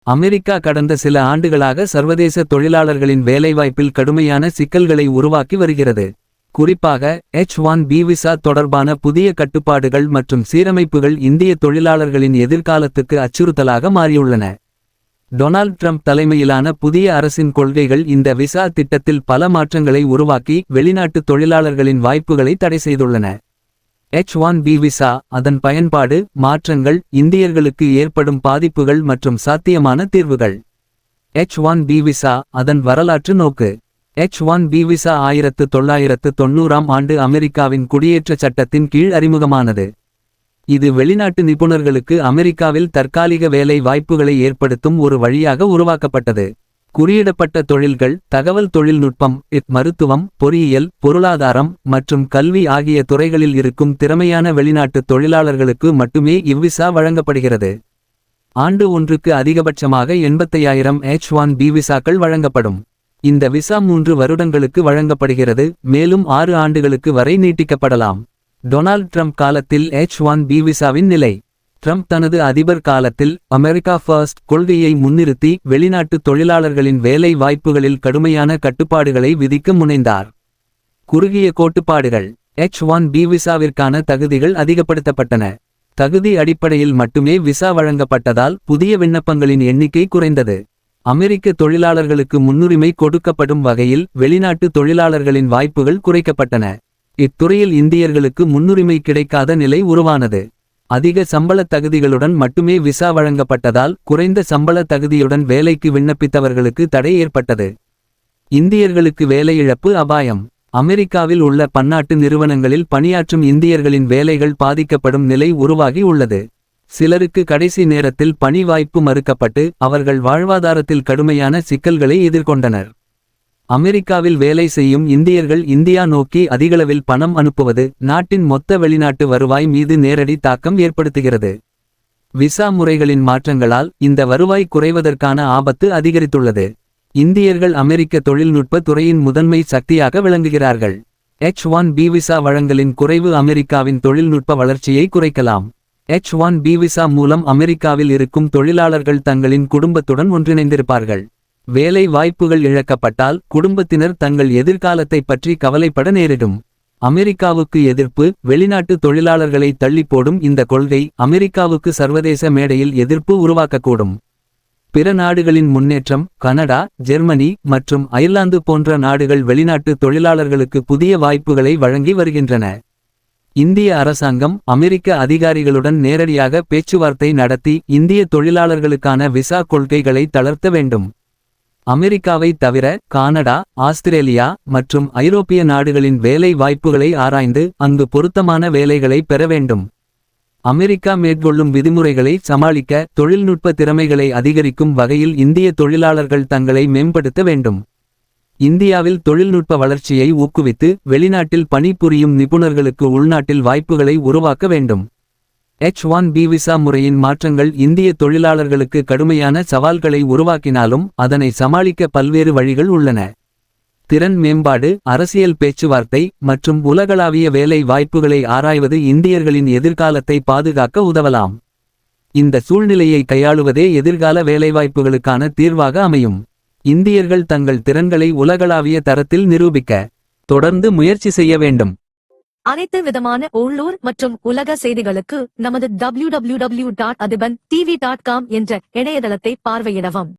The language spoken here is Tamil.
அமெரிக்கா கடந்த சில ஆண்டுகளாக சர்வதேச தொழிலாளர்களின் வேலைவாய்ப்பில் கடுமையான சிக்கல்களை உருவாக்கி வருகிறது. குறிப்பாக H-1B விசா தொடர்பான புதிய கட்டுப்பாடுகள் மற்றும் சீரமைப்புகள் இந்திய தொழிலாளர்களின் எதிர்காலத்துக்கு அச்சுறுத்தலாக மாறியுள்ளன. டொனால்ட் ட்ரம்ப் தலைமையிலான புதிய அரசின் கொள்கைகள் இந்த விசா திட்டத்தில் பல மாற்றங்களை உருவாக்கி வெளிநாட்டு தொழிலாளர்களின் வாய்ப்புகளை தடை செய்துள்ளன. H-1B விசா, அதன் பயன்பாடு, மாற்றங்கள், இந்தியர்களுக்கு ஏற்படும் பாதிப்புகள் மற்றும் சாத்தியமான தீர்வுகள். H-1B விசா, அதன் வரலாற்று நோக்கு. H-1B விசா 1990ஆம் ஆண்டு அமெரிக்காவின் குடியேற்ற சட்டத்தின் கீழ் அறிமுகமானது. இது வெளிநாட்டு நிபுணர்களுக்கு அமெரிக்காவில் தற்காலிக வேலை வாய்ப்புகளை ஏற்படுத்தும் ஒரு வழியாக உருவாக்கப்பட்டது. குறியிடப்பட்ட தொழில்கள், தகவல் தொழில்நுட்பம், மருத்துவம், பொறியியல், பொருளாதாரம் மற்றும் கல்வி ஆகிய துறைகளில் இருக்கும் திறமையான வெளிநாட்டு தொழிலாளர்களுக்கு மட்டுமே இவ்விசா வழங்கப்படுகிறது. ஆண்டு ஒன்றுக்கு அதிகபட்சமாக 85,000 H-1B விசாக்கள் வழங்கப்படும். இந்த விசா 3 வருடங்களுக்கு வழங்கப்படுகிறது, மேலும் 6 ஆண்டுகளுக்கு வரை நீட்டிக்கப்படலாம். டொனால்ட் ட்ரம்ப் காலத்தில் H-1B விசாவின் நிலை. ட்ரம்ப் தனது அதிபர் காலத்தில் அமெரிக்கா ஃபர்ஸ்ட் கொள்கையை முன்னிறுத்தி வெளிநாட்டு தொழிலாளர்களின் வேலை வாய்ப்புகளில் கடுமையான கட்டுப்பாடுகளை விதிக்க முனைந்தார். குறுகிய கோட்பாடுகள். H-1B விசாவிற்கான தகுதிகள் அதிகப்படுத்தப்பட்டன. தகுதி அடிப்படையில் மட்டுமே விசா வழங்கப்பட்டதால் புதிய விண்ணப்பங்களின் எண்ணிக்கை குறைந்தது. அமெரிக்க தொழிலாளர்களுக்கு முன்னுரிமை கொடுக்கப்படும் வகையில் வெளிநாட்டு தொழிலாளர்களின் வாய்ப்புகள் குறைக்கப்பட்டன. இத்துறையில் இந்தியர்களுக்கு முன்னுரிமை கிடைக்காத நிலை உருவானது. அதிக சம்பள தகுதிகளுடன் மட்டுமே விசா வழங்கப்பட்டதால் குறைந்த சம்பள தகுதியுடன் வேலைக்கு விண்ணப்பித்தவர்களுக்கு தடை ஏற்பட்டது. இந்தியர்களுக்கு வேலை இழப்பு அபாயம். அமெரிக்காவில் உள்ள பன்னாட்டு நிறுவனங்களில் பணியாற்றும் இந்தியர்களின் வேலைகள் பாதிக்கப்படும் நிலை உருவாகி உள்ளது. சிலருக்கு கடைசி நேரத்தில் பணி வாய்ப்பு மறுக்கப்பட்டு அவர்கள் வாழ்வாதாரத்தில் கடுமையான சிக்கல்களை எதிர்கொண்டனர். அமெரிக்காவில் வேலை செய்யும் இந்தியர்கள் இந்தியா நோக்கி அதிகளவில் பணம் அனுப்புவது நாட்டின் மொத்த வெளிநாட்டு வருவாய் மீது நேரடி தாக்கம் ஏற்படுத்துகிறது. விசா முறைகளின் மாற்றங்களால் இந்த வருவாய் குறைவதற்கான ஆபத்து அதிகரித்துள்ளது. இந்தியர்கள் அமெரிக்க தொழில்நுட்ப துறையின் முதன்மை சக்தியாக விளங்குகிறார்கள். H-1B விசா வழங்கலின் குறைவு அமெரிக்காவின் தொழில்நுட்ப வளர்ச்சியை குறைக்கலாம். H-1B விசா மூலம் அமெரிக்காவில் இருக்கும் தொழிலாளர்கள் தங்களின் குடும்பத்துடன் ஒன்றிணைந்திருப்பார்கள். வேலை வாய்ப்புகள் இழக்கப்பட்டால் குடும்பத்தினர் தங்கள் எதிர்காலத்தை பற்றி கவலைப்பட நேரிடும். அமெரிக்காவுக்கு எதிர்ப்பு. வெளிநாட்டு தொழிலாளர்களை தள்ளிப்போடும் இந்த கொள்கை அமெரிக்காவுக்கு சர்வதேச மேடையில் எதிர்ப்பு உருவாக்கக்கூடும். பிற நாடுகளின் முன்னேற்றம். கனடா, ஜெர்மனி மற்றும் அயர்லாந்து போன்ற நாடுகள் வெளிநாட்டு தொழிலாளர்களுக்கு புதிய வாய்ப்புகளை வழங்கி வருகின்றன. இந்திய அரசாங்கம் அமெரிக்க அதிகாரிகளுடன் நேரடியாக பேச்சுவார்த்தை நடத்தி இந்திய தொழிலாளர்களுக்கான விசா கொள்கைகளை தளர்த்த வேண்டும். அமெரிக்காவை தவிர கானடா, ஆஸ்திரேலியா மற்றும் ஐரோப்பிய நாடுகளின் வேலை வாய்ப்புகளை ஆராய்ந்து அங்கு பொருத்தமான வேலைகளை பெற வேண்டும். அமெரிக்கா மேற்கொள்ளும் விதிமுறைகளை சமாளிக்க தொழில்நுட்ப திறமைகளை அதிகரிக்கும் வகையில் இந்திய தொழிலாளர்கள் தங்களை மேம்படுத்த வேண்டும். இந்தியாவில் தொழில்நுட்ப வளர்ச்சியை ஊக்குவித்து வெளிநாட்டில் பணிபுரியும் நிபுணர்களுக்கு உள்நாட்டில் வாய்ப்புகளை உருவாக்க வேண்டும். H-1B விசா முறையின் மாற்றங்கள் இந்திய தொழிலாளர்களுக்கு கடுமையான சவால்களை உருவாக்கினாலும் அதனை சமாளிக்க பல்வேறு வழிகள் உள்ளன. திறன் மேம்பாடு, அரசியல் பேச்சுவார்த்தை மற்றும் உலகளாவிய வேலை வாய்ப்புகளை ஆராய்வது இந்தியர்களின் எதிர்காலத்தை பாதுகாக்க உதவலாம். இந்த சூழ்நிலையை கையாளுவதே எதிர்கால வேலைவாய்ப்புகளுக்கான தீர்வாக அமையும். இந்தியர்கள் தங்கள் திறன்களை உலகளாவிய தரத்தில் நிரூபிக்க தொடர்ந்து முயற்சி செய்ய வேண்டும். அனைத்து விதமான உள்ளூர் மற்றும் உலக செய்திகளுக்கு நமது www.adibantv.com என்ற இணையதளத்தை பார்வையிடவும்.